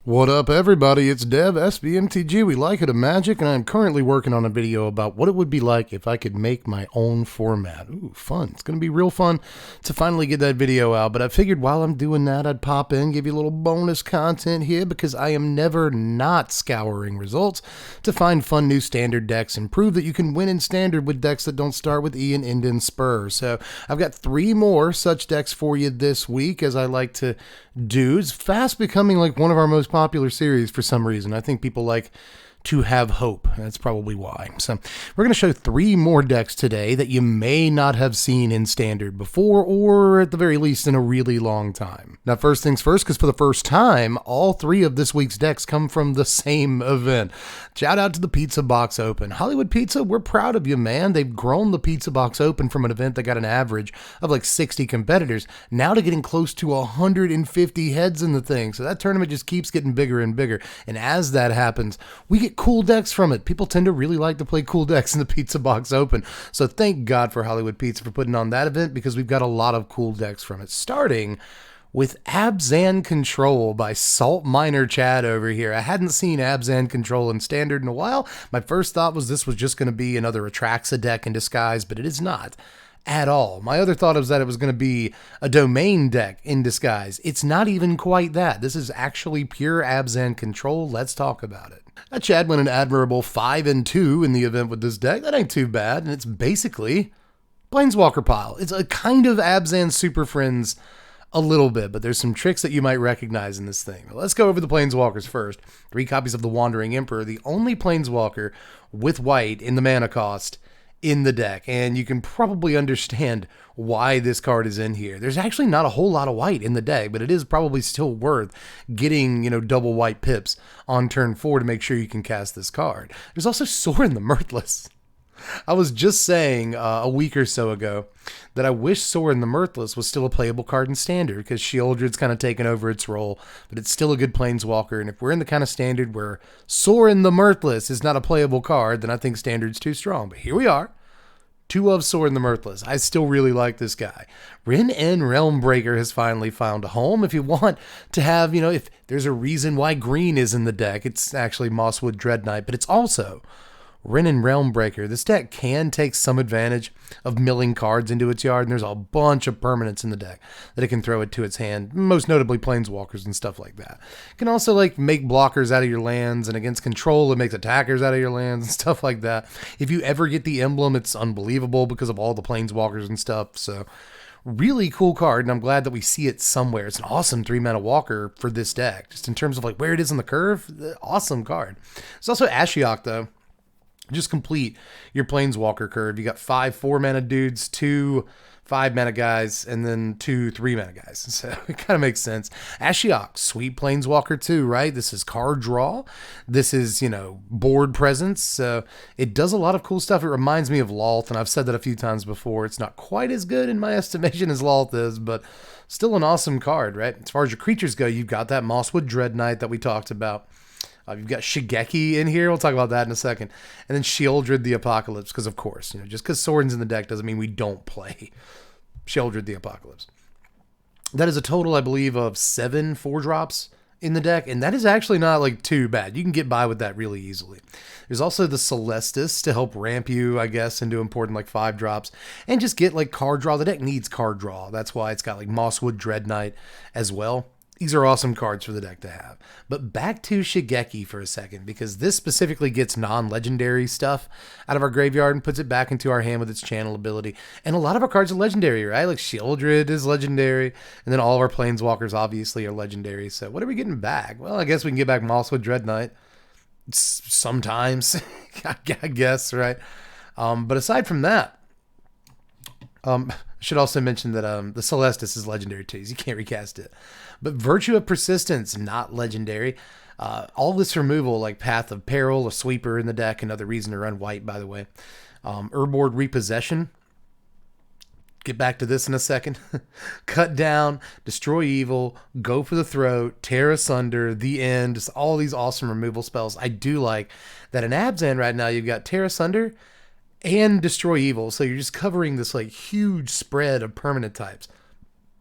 What up, everybody? It's Dev, SBMTG. We like it a magic, and I'm currently working on a video about what it would be like if I could make my own format. Ooh, fun. It's going to be real fun to finally get that video out, but I figured while I'm doing that, I'd pop in, give you a little bonus content here, because I am never not scouring results to find fun new standard decks and prove that you can win in standard with decks that don't start with E and end in Spur. So I've got 3 more such decks for you this week, as I like to do. It's fast becoming like one of our most popular series for some reason. I think people like to have hope. That's probably why. So we're going to show 3 more decks today that you may not have seen in standard before, or at the very least in a really long time. Now, first things first, because for the first time, all 3 of this week's decks come from the same event. Shout out to the Pizza Box Open. Hollywood Pizza, we're proud of you, man. They've grown the Pizza Box Open from an event that got an average of like 60 competitors now to getting close to 150 heads in the thing. So that tournament just keeps getting bigger and bigger. And as that happens, we get cool decks from it. People tend to really like to play cool decks in the Pizza Box Open. So thank God for Hollywood Pizza for putting on that event, because we've got a lot of cool decks from it. Starting with Abzan Control by Salt Miner Chad over here. I hadn't seen Abzan Control in standard in a while. My first thought was this was just going to be another Atraxa deck in disguise, but it is not at all. My other thought was that it was going to be a domain deck in disguise. It's not even quite that. This is actually pure Abzan Control. Let's talk about it. Chad went an admirable 5-2 in the event with this deck. That ain't too bad, and it's basically Planeswalker Pile. It's a kind of Abzan Super Friends a little bit, but there's some tricks that you might recognize in this thing. Let's go over the Planeswalkers first. 3 copies of the Wandering Emperor, the only Planeswalker with white in the mana cost in the deck, and you can probably understand why this card is in here. There's actually not a whole lot of white in the deck, but it is probably still worth getting, double white pips on turn 4 to make sure you can cast this card. There's also Sorin the Mirthless. I was just saying a week or so ago that I wish Sorin the Mirthless was still a playable card in Standard, because Sheoldred's kind of taken over its role, but it's still a good Planeswalker, and if we're in the kind of Standard where Sorin the Mirthless is not a playable card, then I think Standard's too strong. But here we are. 2 of Sorin the Mirthless. I still really like this guy. Rin N Realmbreaker has finally found a home. If you want to have, if there's a reason why green is in the deck, it's actually Mosswood Dreadknight, but it's also Rin and Realmbreaker. This deck can take some advantage of milling cards into its yard, and there's a bunch of permanents in the deck that it can throw it to its hand, most notably Planeswalkers and stuff like that. It can also make blockers out of your lands, and against control, it makes attackers out of your lands and stuff like that. If you ever get the emblem, it's unbelievable because of all the Planeswalkers and stuff, so really cool card, and I'm glad that we see it somewhere. It's an awesome 3-mana walker for this deck, just in terms of where it is on the curve. Awesome card. There's also Ashiok, though. Just complete your Planeswalker curve. You got 5 4-mana dudes, 2 5-mana guys, and then 2 3-mana guys. So it kind of makes sense. Ashiok, sweet Planeswalker too, right? This is card draw. This is, board presence. So it does a lot of cool stuff. It reminds me of Lolth, and I've said that a few times before. It's not quite as good in my estimation as Lolth is, but still an awesome card, right? As far as your creatures go, you've got that Mosswood Dreadknight that we talked about. You've got Shigeki in here. We'll talk about that in a second. And then Sheoldred the Apocalypse, because of course, just because Sorin's in the deck doesn't mean we don't play Sheoldred the Apocalypse. That is a total, I believe, of 7 4-drops in the deck, and that is actually not too bad. You can get by with that really easily. There's also the Celestis to help ramp you, I guess, into important 5-drops, and just get card draw. The deck needs card draw. That's why it's got Mosswood Dreadknight as well. These are awesome cards for the deck to have. But back to Shigeki for a second, because this specifically gets non-legendary stuff out of our graveyard and puts it back into our hand with its channel ability. And a lot of our cards are legendary, right? Sheoldred is legendary, and then all of our Planeswalkers obviously are legendary. So what are we getting back? Well, I guess we can get back Mosswood Dreadknight. Sometimes, I guess, right? But aside from that, I should also mention that the Celestis is legendary too, so you can't recast it. But Virtue of Persistence, not legendary. All this removal, like Path of Peril, a sweeper in the deck, another reason to run white, by the way. Urborg Repossession. Get back to this in a second. Cut down, destroy evil, go for the throat, tear asunder, the end. Just all these awesome removal spells. I do like that in Abzan right now, you've got tear asunder and destroy evil. So you're just covering this huge spread of permanent types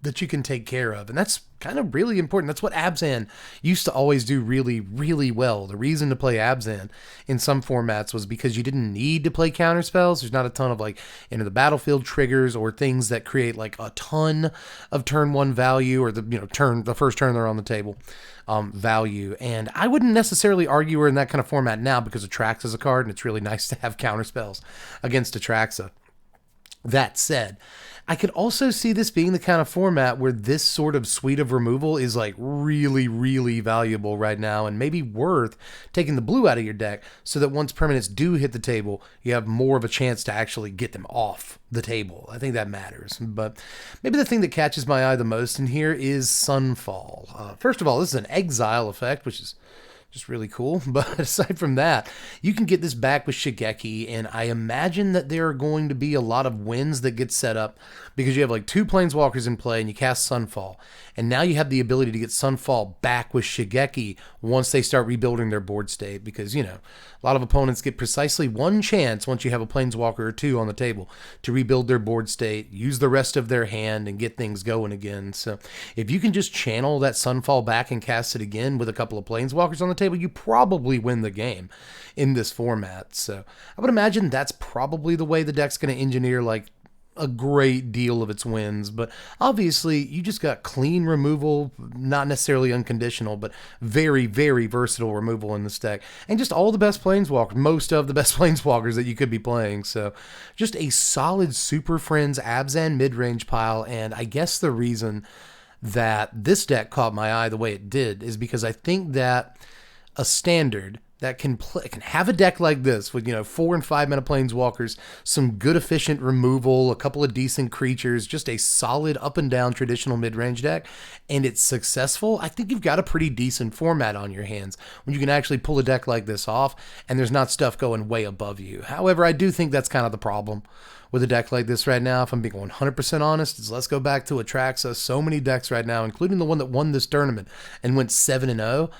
that you can take care of. And that's kind of really important. That's what Abzan used to always do really, really well. The reason to play Abzan in some formats was because you didn't need to play counter spells. There's not a ton of like into the battlefield triggers or things that create like a ton of turn one value, or the first turn they're on the table value. And I wouldn't necessarily argue we're in that kind of format now, because Atraxa is a card and it's really nice to have counter spells against Atraxa. That said, I could also see this being the kind of format where this sort of suite of removal is like really, really valuable right now, and maybe worth taking the blue out of your deck so that once permanents do hit the table, you have more of a chance to actually get them off the table. I think that matters. But maybe the thing that catches my eye the most in here is Sunfall. First of all, this is an exile effect, which is just really cool. But aside from that, you can get this back with Shigeki, and I imagine that there are going to be a lot of wins that get set up because you have like 2 Planeswalkers in play and you cast Sunfall. And now you have the ability to get Sunfall back with Shigeki once they start rebuilding their board state, because, a lot of opponents get precisely 1 chance once you have a Planeswalker or 2 on the table to rebuild their board state, use the rest of their hand, and get things going again. So if you can just channel that Sunfall back and cast it again with a couple of Planeswalkers on the table, you probably win the game in this format. So I would imagine that's probably the way the deck's going to engineer like a great deal of its wins. But obviously you just got clean removal, not necessarily unconditional, but very, very versatile removal in this deck, and just all the best Planeswalkers, most of the best Planeswalkers that you could be playing. So just a solid Super Friends Abzan mid-range pile. And I guess the reason that this deck caught my eye the way it did is because I think that a standard that can have a deck like this with 4 and 5 mana Planeswalkers, some good efficient removal, a couple of decent creatures, just a solid up and down traditional mid-range deck, and it's successful, I think you've got a pretty decent format on your hands when you can actually pull a deck like this off and there's not stuff going way above you. However, I do think that's kind of the problem with a deck like this right now, if I'm being 100% honest, is let's go back to Atraxa. So many decks right now, including the one that won this tournament and went 7-0,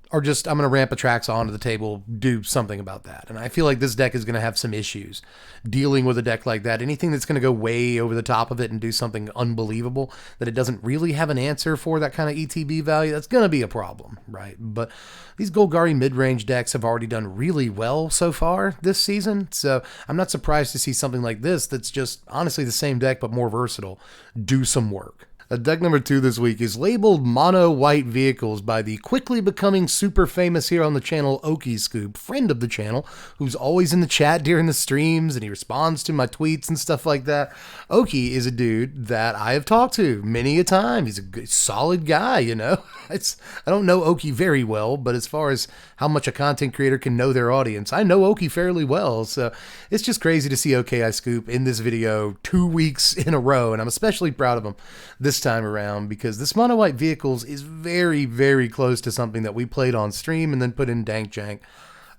or just, I'm going to ramp Atraxa onto the table, do something about that. And I feel like this deck is going to have some issues dealing with a deck like that. Anything that's going to go way over the top of it and do something unbelievable that it doesn't really have an answer for that kind of ETB value, that's going to be a problem, right? But these Golgari mid-range decks have already done really well so far this season, so I'm not surprised to see something like this that's just honestly the same deck but more versatile do some work. Deck number 2 this week is labeled Mono White Vehicles by the quickly becoming super famous here on the channel Oki Scoop, friend of the channel, who's always in the chat during the streams and he responds to my tweets and stuff like that. Oki is a dude that I have talked to many a time. He's a good, solid guy, I don't know Oki very well, but as far as how much a content creator can know their audience, I know Oki fairly well. So it's just crazy to see OKI Scoop in this video 2 weeks in a row, and I'm especially proud of him this time around because this Mono White Vehicles is very, very close to something that we played on stream and then put in Dank Jank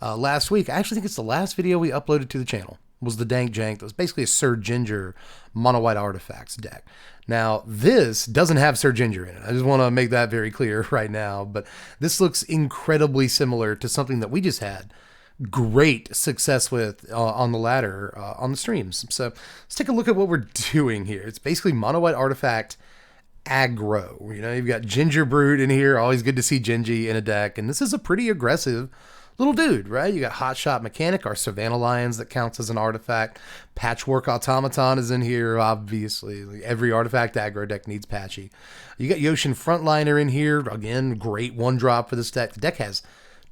last week. I actually think it's the last video we uploaded to the channel was the Dank Jank. That was basically a Sir Ginger Mono White Artifacts deck. Now, this doesn't have Sir Ginger in it. I just want to make that very clear right now, but this looks incredibly similar to something that we just had great success with on the ladder on the streams. So let's take a look at what we're doing here. It's basically Mono White Artifact aggro. You've got Ginger Brood in here. Always good to see Gingy in a deck. And this is a pretty aggressive little dude, right? You got Hotshot Mechanic, our Savannah Lions that counts as an artifact. Patchwork Automaton is in here, obviously. Every artifact aggro deck needs patchy. You got Yoshin Frontliner in here. Again, great 1-drop for this deck. The deck has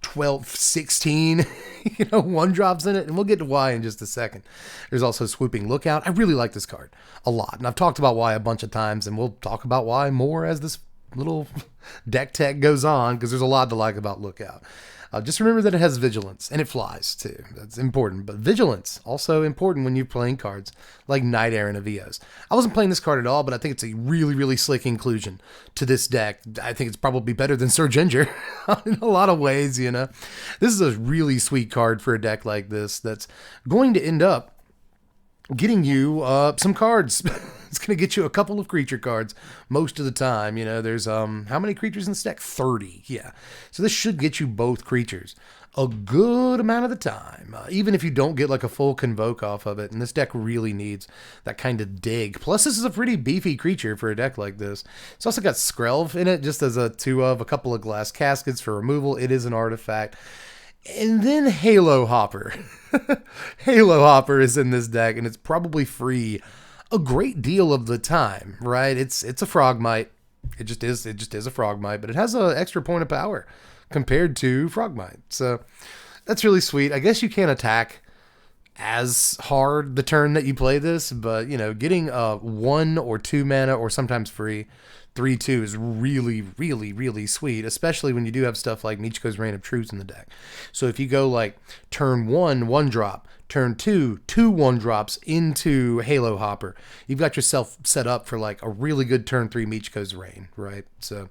12, 16, 1-drops in it, and we'll get to why in just a second. There's also Swooping Lookout. I really like this card a lot, and I've talked about why a bunch of times, and we'll talk about why more as this little deck tech goes on, because there's a lot to like about Lookout. Just remember that it has Vigilance, and it flies too. That's important. But Vigilance, also important when you're playing cards like Night Air and Avios. I wasn't playing this card at all, but I think it's a really, really slick inclusion to this deck. I think it's probably better than Sir Ginger in a lot of ways, This is a really sweet card for a deck like this that's going to end up getting you some cards It's going to get you a couple of creature cards most of the time. You know, there's, how many creatures in this deck? 30. Yeah. So this should get you both creatures a good amount of the time, even if you don't get like a full convoke off of it. And this deck really needs that kind of dig. Plus, this is a pretty beefy creature for a deck like this. It's also got Skrelv in it, just as a 2 of, a couple of glass caskets for removal. It is an artifact. And then Halo Hopper. Halo Hopper is in this deck, and it's probably free a great deal of the time, right? It's a Frogmite. It just is a Frogmite, but it has an extra point of power compared to Frogmite. So that's really sweet. I guess you can't attack as hard the turn that you play this, but you know, getting 1 or 2 mana or sometimes free 3/2 is really, really, really sweet, especially when you do have stuff like Michiko's Reign of Truth in the deck. So if you go like turn 1, 1-drop, turn 2, 2 1-drops into Halo Hopper, you've got yourself set up for like a really good turn 3 Michiko's Reign, right? So,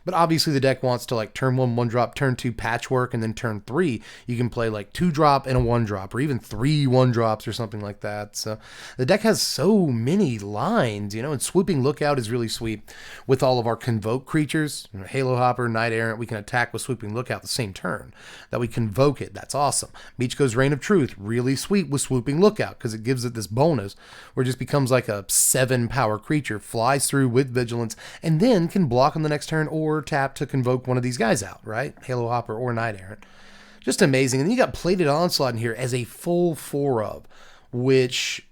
but obviously the deck wants to like turn 1, 1-drop, turn 2 Patchwork, and then turn 3 you can play like 2-drop and a 1-drop, or even 3 1-drops or something like that. So the deck has so many lines, you know, and Swooping Lookout is really sweet with all of our convoke creatures. You know, Halo Hopper, Knight Errant, we can attack with Swooping Lookout the same turn that we convoke it. That's awesome. Michiko's Reign of Truth, really sweet with Swooping Lookout because it gives it this bonus where it just becomes like a 7-power creature, flies through with vigilance, and then can block on the next turn or tap to convoke one of these guys out, right? Halo Hopper or Knight Errant. Just amazing. And then you got Plated Onslaught in here as a full 4 of, which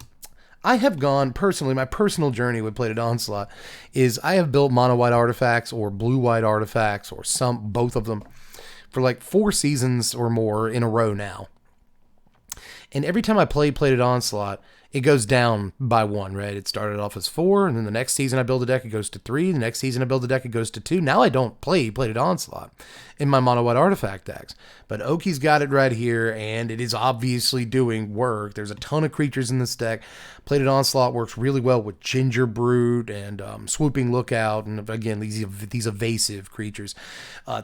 I have gone personally, my personal journey with Plated Onslaught is I have built mono white artifacts or blue white artifacts or both of them for like 4 seasons or more in a row now. And every time I play Plated Onslaught, it goes down by 1, right? It started off as 4, and then the next season I build a deck, it goes to 3. The next season I build a deck, it goes to 2. Now I don't play Plated Onslaught in my mono white artifact decks, but Oki's got it right here, and it is obviously doing work. There's a ton of creatures in this deck. Plated Onslaught works really well with Ginger Brute and Swooping Lookout, and again, these evasive creatures.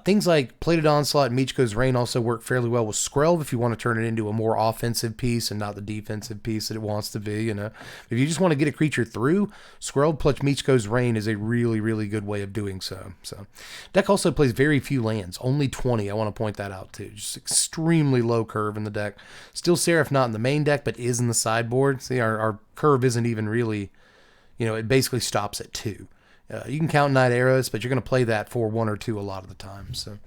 Things like Plated Onslaught and Michiko's Reign also work fairly well with Skrelv if you want to turn it into a more offensive piece and not the defensive piece that it wants to be. You know, if you just want to get a creature through, Skrelv plus Michiko's Reign is a really, really good way of doing so. So, deck also plays very few lands, only 20. I want to point that out too. Just extremely low curve in the deck. Still Seraph not in the main deck, but is in the sideboard. See, our curve isn't even really, you know, it basically stops at 2. You can count Night Arrows, but you're going to play that for 1 or 2 a lot of the time. So,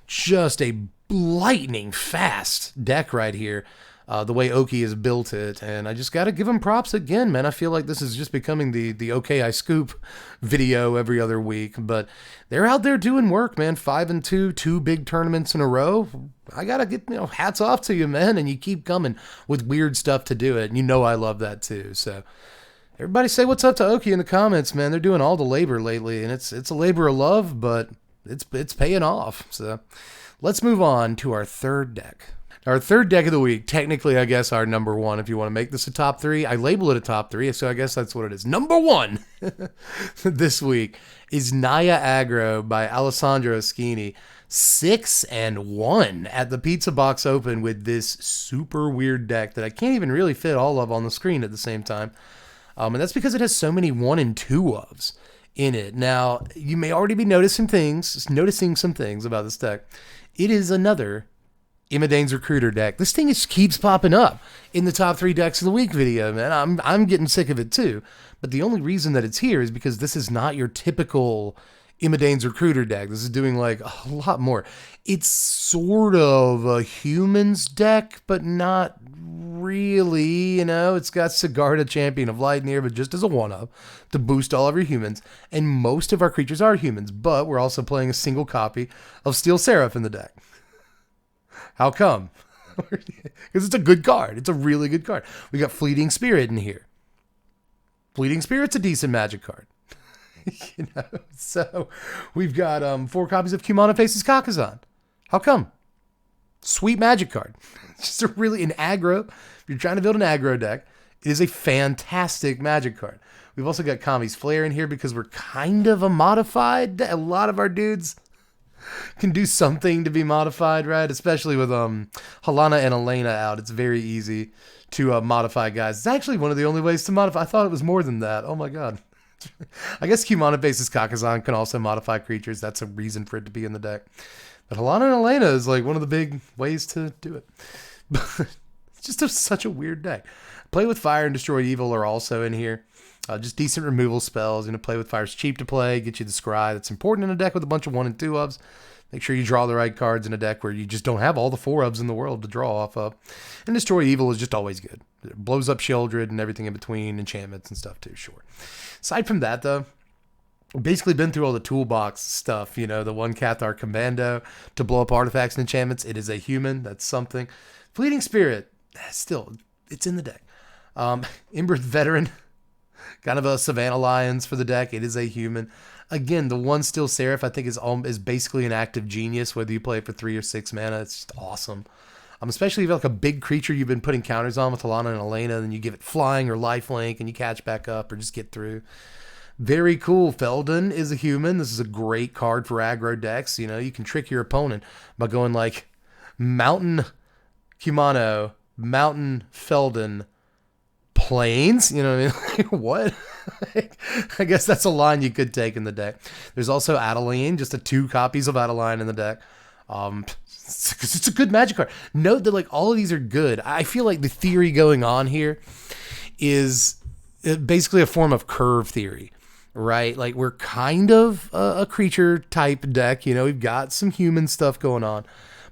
just a lightning fast deck right here. The way Oki has built it, and I just got to give him props again, man. I feel like this is just becoming the OK I Scoop video every other week, but they're out there doing work, man. 5-2, 2 big tournaments in a row. I got to get, you know, hats off to you, man, and you keep coming with weird stuff to do it, and you know I love that too. So everybody say what's up to Oki in the comments, man. They're doing all the labor lately, and it's a labor of love, but it's paying off. So let's move on to our third deck. Our third deck of the week, technically, I guess, our number 1, if you want to make this a top 3. I label it a top 3, so I guess that's what it is. Number 1 this week is Nia Agro by Alessandro Eschini. 6-1 at the Pizza Box Open with this super weird deck that I can't even really fit all of on the screen at the same time. And that's because it has so many 1 and 2 ofs in it. Now, you may already be noticing some things about this deck. It is another Imadane's Recruiter deck. This thing just keeps popping up in the top 3 decks of the week video, man. I'm getting sick of it too. But the only reason that it's here is because this is not your typical Imadane's Recruiter deck. This is doing like a lot more. It's sort of a humans deck, but not really, you know. It's got Sigarda, Champion of Light in here, but just as a 1-up to boost all of your humans. And most of our creatures are humans, but we're also playing a single copy of Steel Seraph in the deck. How come? Because it's a good card. It's a really good card. We got Fleeting Spirit in here. Fleeting Spirit's a decent Magic card. You know, so we've got 4 copies of Kumana Faces Kakazan. How come? Sweet Magic card. It's just an aggro. If you're trying to build an aggro deck, it is a fantastic Magic card. We've also got Kami's Flare in here because we're kind of a modified. A lot of our dudes can do something to be modified, right? Especially with Halana and Elena out, it's very easy to modify guys. It's actually one of the only ways to modify. I thought it was more than that. Oh my god. I guess Kumana bases Kakazan can also modify creatures. That's a reason for it to be in the deck. But Halana and Elena is like one of the big ways to do it. It's just such a weird deck. Play with Fire and Destroy Evil are also in here. Just decent removal spells. Play with Fire is cheap to play. Get you the Scry. That's important in a deck with a bunch of 1 and 2 ofs. Make sure you draw the right cards in a deck where you just don't have all the 4 ofs in the world to draw off of. And Destroy Evil is just always good. It blows up Sheoldred and everything in between, enchantments and stuff too, sure. Aside from that, though, basically been through all the toolbox stuff. The one Cathar Commando to blow up artifacts and enchantments. It is a human. That's something. Fleeting Spirit, still, it's in the deck. Imbrid Veteran, kind of a Savannah Lions for the deck. It is a human. Again, the one Steel Seraph I think is basically an active genius, whether you play it for 3 or 6 mana. It's just awesome. Especially if you have like a big creature you've been putting counters on with Alana and Elena, then you give it flying or lifelink and you catch back up or just get through. Very cool. Feldon is a human. This is a great card for aggro decks. You can trick your opponent by going like Mountain Kumano, Mountain Feldon, Plains. You know what I mean? What? I guess that's a line you could take in the deck. There's also Adeline, just 2 copies of Adeline in the deck. It's a good magic card. Note that like all of these are good. I feel like the theory going on here is basically a form of curve theory, right? Like we're kind of a creature type deck. We've got some human stuff going on,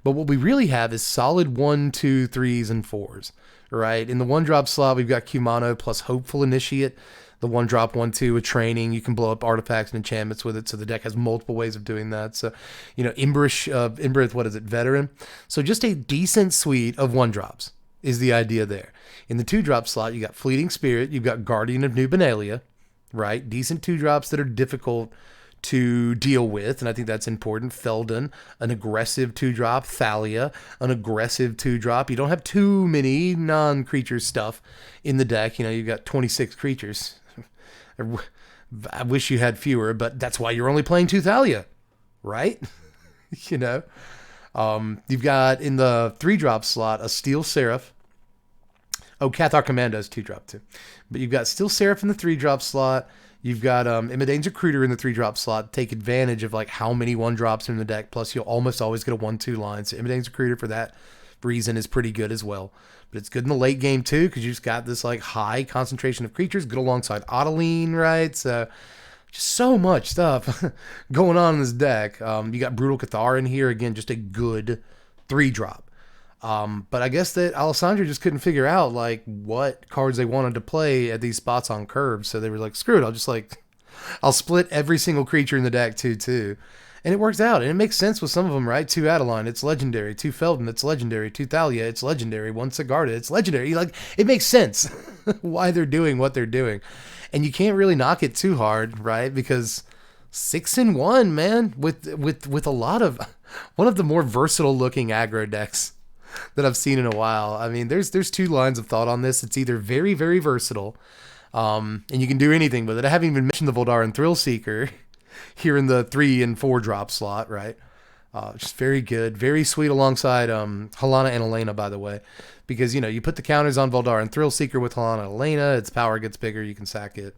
but what we really have is solid 1, 2, 3s, and 4s, right? In the 1-drop slot, we've got Kumano plus Hopeful Initiate. The 1-drop 1/2 with training, you can blow up artifacts and enchantments with it. So the deck has multiple ways of doing that. So, Imbrid, what is it? Veteran. So just a decent suite of 1-drops is the idea there. In the 2-drop slot, you got Fleeting Spirit, you've got Guardian of New Benalia, right? Decent 2-drops that are difficult to deal with, and I think that's important. Feldon, an aggressive 2-drop. Thalia, an aggressive 2-drop. You don't have too many non-creature stuff in the deck. You've got 26 creatures. I wish you had fewer, but that's why you're only playing 2 Thalia, right? You've got in the 3-drop slot a Steel Seraph. Oh, Cathar Commando is 2-drop too. But you've got Steel Seraph in the 3-drop slot. You've got Imidane's Recruiter in the 3-drop slot. Take advantage of like how many 1-drops are in the deck. Plus, you'll almost always get a 1/2 line. So Imidane's Recruiter for that reason is pretty good as well. But it's good in the late game too, because you just got this like high concentration of creatures, good alongside Adeline, right? So just so much stuff going on in this deck. You got Brutal Cathar in here, again, just a good 3-drop. But I guess that Alessandro just couldn't figure out like what cards they wanted to play at these spots on curves. So they were like, screw it, I'll split every single creature in the deck 2/2. And it works out, and it makes sense with some of them, right? 2 Adeline, it's legendary. 2 Feldon, it's legendary. 2 Thalia, it's legendary. 1 Sigarda, it's legendary. It makes sense why they're doing what they're doing. And you can't really knock it too hard, right? Because 6-1, man, with a lot of one of the more versatile looking aggro decks that I've seen in a while. I mean, there's 2 lines of thought on this. It's either very, very versatile, and you can do anything with it. I haven't even mentioned the Voldaran Thrillseeker here in the 3 and 4-drop slot, right? Just very good, very sweet alongside Halana and Elena, by the way, because you put the counters on Voldaran Thrillseeker with Halana and Elena, its power gets bigger, you can sack it.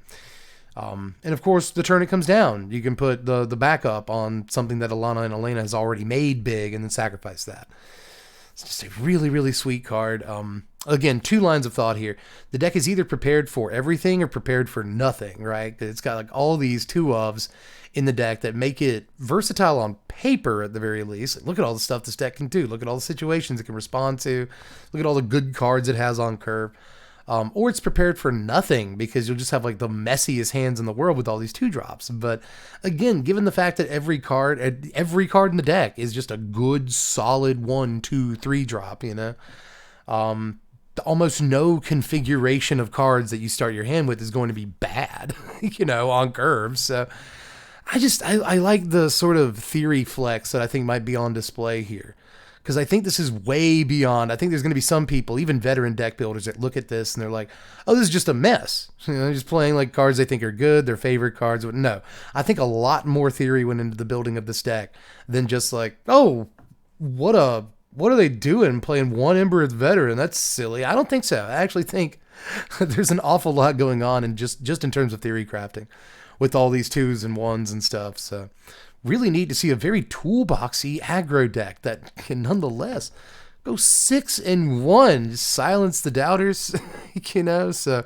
And of course, the turn it comes down, you can put the backup on something that Alana and Elena has already made big and then sacrifice that. It's just a really, really sweet card. Again, 2 lines of thought here. The deck is either prepared for everything or prepared for nothing, right? It's got like all these 2 ofs in the deck that make it versatile on paper at the very least. Look at all the stuff this deck can do. Look at all the situations it can respond to. Look at all the good cards it has on curve. Or it's prepared for nothing because you'll just have like the messiest hands in the world with all these 2-drops. But again, given the fact that every card in the deck is just a good solid 1, 2, 3-drop, almost no configuration of cards that you start your hand with is going to be bad, on curve. So I like the sort of theory flex that I think might be on display here. because I think this is way beyond. I think there's going to be some people, even veteran deck builders, that look at this and they're like, oh, this is just a mess. You know, just playing like cards they think are good, their favorite cards. No, I think a lot more theory went into the building of this deck than just like, oh, what are they doing playing one Embereth veteran? That's silly. I don't think so. I actually think there's an awful lot going on, and just in terms of theory crafting with all these 2s and 1s and stuff. So really neat to see a very toolboxy aggro deck that can nonetheless go 6-1, just silence the doubters, you know. So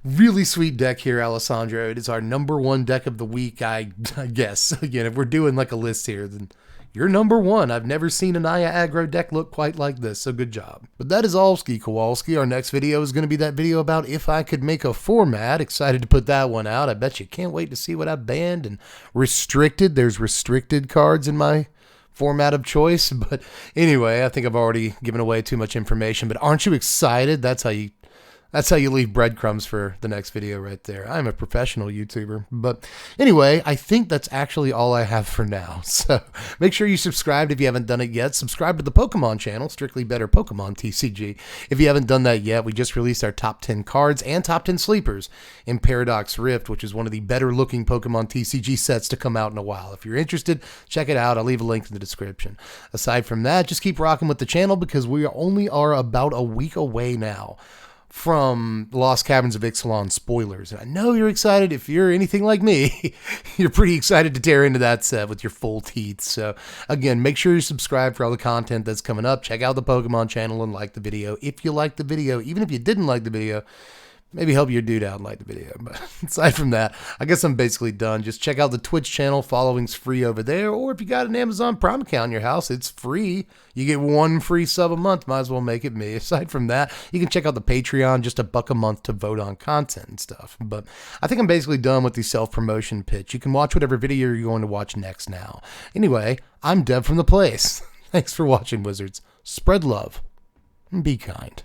really sweet deck here, Alessandro. It is our #1 deck of the week, I guess. Again, if we're doing like a list here, then you're #1. I've never seen a Nia Agro deck look quite like this, so good job. But that is all, Ski Kowalski. Our next video is going to be that video about if I could make a format. Excited to put that one out. I bet you can't wait to see what I banned and restricted. There's restricted cards in my format of choice. But anyway, I think I've already given away too much information. But aren't you excited? That's how you leave breadcrumbs for the next video right there. I'm a professional YouTuber. But anyway, I think that's actually all I have for now. So make sure you subscribe if you haven't done it yet. Subscribe to the Pokemon channel, Strictly Better Pokemon TCG. If you haven't done that yet, we just released our top 10 cards and top 10 sleepers in Paradox Rift, which is one of the better looking Pokemon TCG sets to come out in a while. If you're interested, check it out. I'll leave a link in the description. Aside from that, just keep rocking with the channel because we only are about a week away now from Lost Caverns of Ixalan spoilers. And I know you're excited. If you're anything like me, you're pretty excited to tear into that set with your full teeth. So again, make sure you subscribe for all the content that's coming up. Check out the Pokemon channel and like the video. If you liked the video, even if you didn't like the video, maybe help your dude out and like the video. But aside from that, I guess I'm basically done. Just check out the Twitch channel. Following's free over there. Or if you got an Amazon Prime account in your house, it's free. You get 1 free sub a month. Might as well make it me. Aside from that, you can check out the Patreon, just $1 a month to vote on content and stuff. But I think I'm basically done with the self-promotion pitch. You can watch whatever video you're going to watch next now. Anyway, I'm Dev from The Place. Thanks for watching, Wizards. Spread love and be kind.